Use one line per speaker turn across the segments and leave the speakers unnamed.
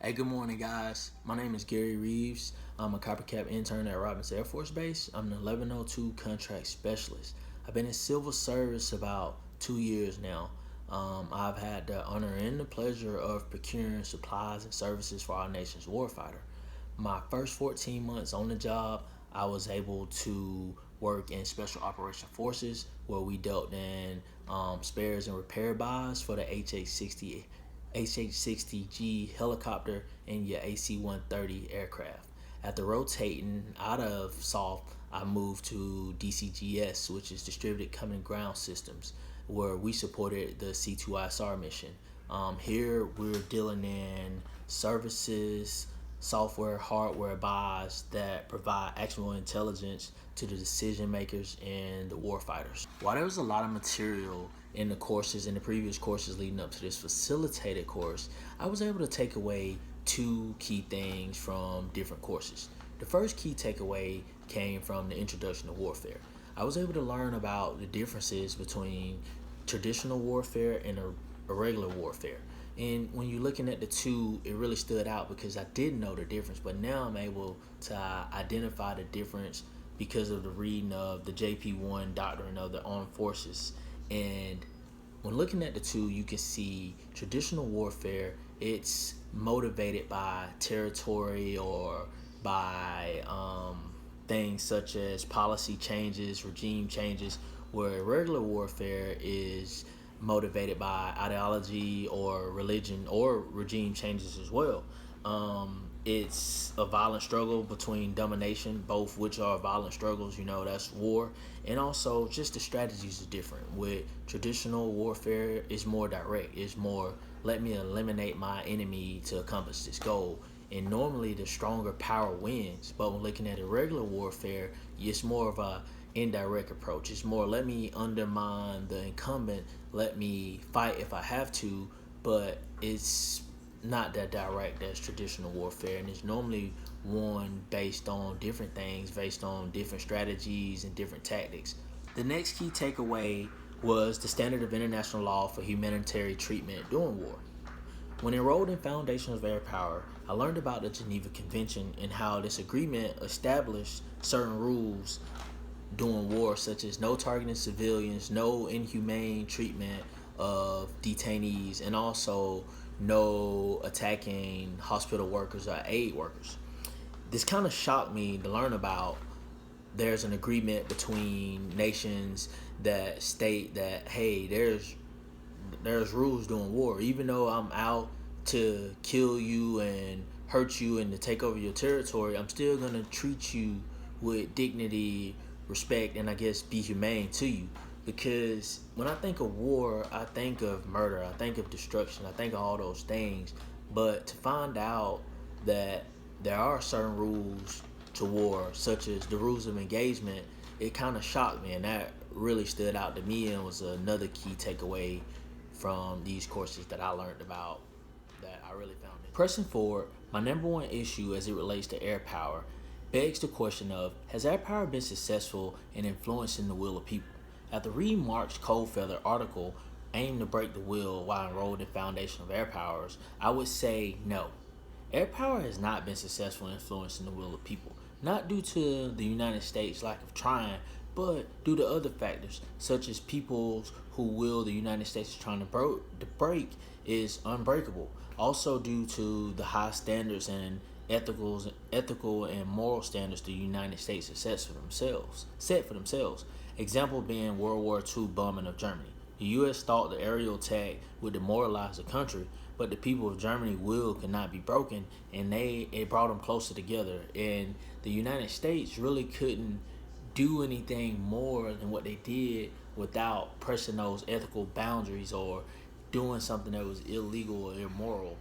Hey, good morning, guys. My name is Gary Reeves. I'm a copycat intern at Robins Air Force Base. I'm an 1102 contract specialist. I've been in civil service about 2 years now. I've had the honor and the pleasure of procuring supplies and services for our nation's warfighter. My first 14 months on the job, I was able to work in Special Operation Forces where we dealt in spares and repair buys for the HH-60G helicopter and your AC-130 aircraft. After rotating out of SOF, I moved to DCGS, which is Distributed Command Ground Systems, where we supported the C2ISR mission. Here we're dealing in services, software, hardware buys that provide actionable intelligence to the decision makers and the warfighters. While there was a lot of material in the courses, in the previous courses leading up to this facilitated course, I was able to take away two key things from different courses. The first key takeaway came from the introduction to warfare. I was able to learn about the differences between traditional warfare and irregular warfare. And when you're looking at the two, it really stood out because I didn't know the difference, but now I'm able to identify the difference because of the reading of the JP1 Doctrine of the Armed Forces. And when looking at the two, you can see traditional warfare, it's motivated by territory or by things such as policy changes, regime changes, where irregular warfare is motivated by ideology or religion or regime changes as well. It's a violent struggle between domination, both which are violent struggles, that's war. And also just the strategies are different. With traditional warfare, it's more direct. It's more, let me eliminate my enemy to accomplish this goal. And normally the stronger power wins. But when looking at irregular warfare, it's more of a indirect approach. It's more, let me undermine the incumbent, let me fight if I have to, but it's not that direct as traditional warfare, and it's normally won based on different things, based on different strategies and different tactics. The next key takeaway was the standard of international law for humanitarian treatment during war. When enrolled in Foundations of Air Power, I learned about the Geneva Convention and how this agreement established certain rules during war, such as no targeting civilians, no inhumane treatment of detainees, and also no attacking hospital workers or aid workers. This kind of shocked me to learn about. There's an agreement between nations that state that, hey, there's rules during war. Even though I'm out to kill you and hurt you and to take over your territory, I'm still going to treat you with dignity, respect, and I guess be humane to you. Because when I think of war, I think of murder, I think of destruction, I think of all those things. But to find out that there are certain rules to war, such as the rules of engagement, it kind of shocked me, and that really stood out to me and was another key takeaway from these courses that I learned about that I really found it. Pressing forward, my number one issue as it relates to air power begs the question of, has air power been successful in influencing the will of people? After reading Mark's Coldfeather article aimed to break the will while enrolled in Foundation of Air Powers, I would say no. Air power has not been successful in influencing the will of people, not due to the United States' lack of trying, but due to other factors, such as people's who will the United States is trying to break is unbreakable. Also due to the high standards and ethical and moral standards the United States has set for themselves. Example being World War II bombing of Germany. The U.S. thought the aerial attack would demoralize the country, but the people of Germany will could not be broken, and it brought them closer together. And the United States really couldn't do anything more than what they did without pressing those ethical boundaries or doing something that was illegal or immoral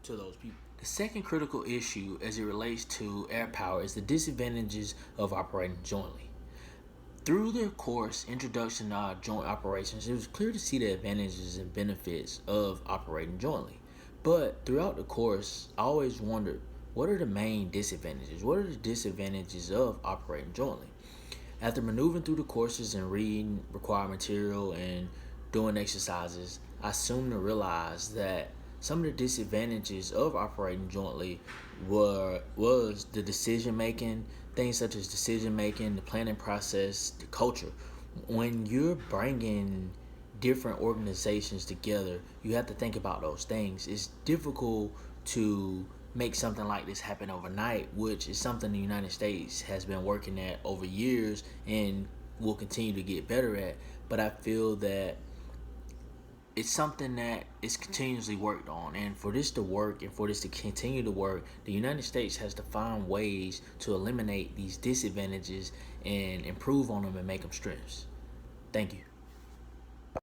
to those people. The second critical issue as it relates to air power is the disadvantages of operating jointly. Through their course, Introduction to Joint Operations, it was clear to see the advantages and benefits of operating jointly. But throughout the course, I always wondered, what are the main disadvantages? What are the disadvantages of operating jointly? After maneuvering through the courses and reading required material and doing exercises, I soon realized that some of the disadvantages of operating jointly was the decision making, things such as decision making, the planning process, the culture. When you're bringing different organizations together, you have to think about those things. It's difficult to make something like this happen overnight, which is something the United States has been working at over years and will continue to get better at. But I feel that it's something that is continuously worked on, and for this to work and for this to continue to work, the United States has to find ways to eliminate these disadvantages and improve on them and make them strengths. Thank you.